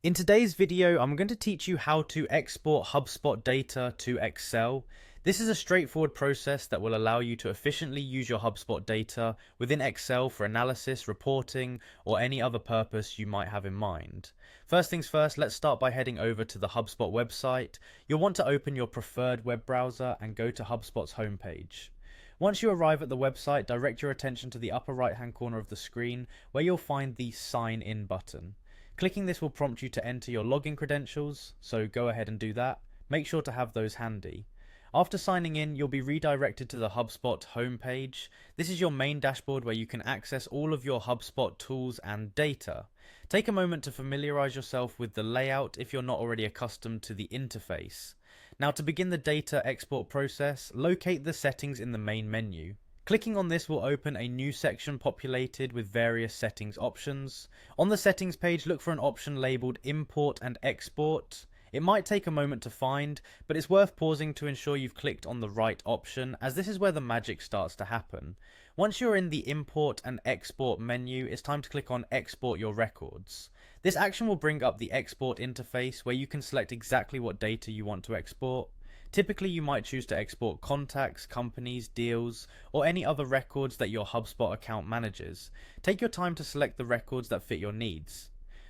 In today's video, I'm going to teach you how to export Hubspot data to Excel. This is a straightforward process that will allow you to efficiently use your Hubspot data within Excel for analysis, reporting, or any other purpose you might have in mind. First things first, let's start by heading over to the Hubspot website. You'll want to open your preferred web browser and go to Hubspot's homepage. Once you arrive at the website, direct your attention to the upper right hand corner of the screen where you'll find the Sign In button. Clicking this will prompt you to enter your login credentials, so go ahead and do that. Make sure to have those handy. After signing in, you'll be redirected to the Hubspot homepage. This is your main dashboard where you can access all of your Hubspot tools and data. Take a moment to familiarize yourself with the layout if you're not already accustomed to the interface. Now, to begin the data export process, locate the settings in the main menu. Clicking on this will open a new section populated with various settings options. On the settings page, look for an option labeled Import and Export. It might take a moment to find, but it's worth pausing to ensure you've clicked on the right option, as this is where the magic starts to happen. Once you're in the Import and Export menu, it's time to click on Export Your Records. This action will bring up the export interface where you can select exactly what data you want to export. Typically, you might choose to export contacts, companies, deals, or any other records that your HubSpot account manages. Take your time to select the records that fit your needs.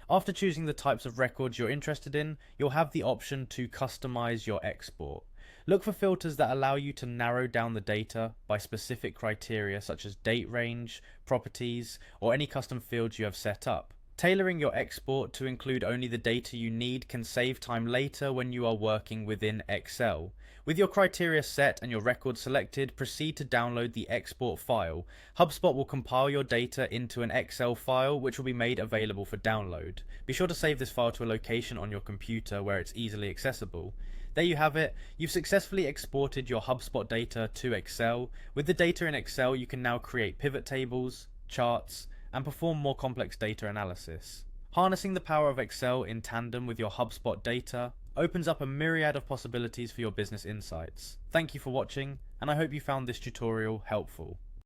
After choosing the types of records you're interested in, you'll have the option to customize your export. Look for filters that allow you to narrow down the data by specific criteria such as date range, properties, or any custom fields you have set up. Tailoring your export to include only the data you need can save time later when you are working within Excel. With your criteria set and your record selected, proceed to download the export file. HubSpot will compile your data into an Excel file which will be made available for download. Be sure to save this file to a location on your computer where it's easily accessible. There you have it. You've successfully exported your HubSpot data to Excel. With the data in Excel, you can now create pivot tables, charts, and perform more complex data analysis. Harnessing the power of Excel in tandem with your HubSpot data opens up a myriad of possibilities for your business insights. Thank you for watching, and I hope you found this tutorial helpful.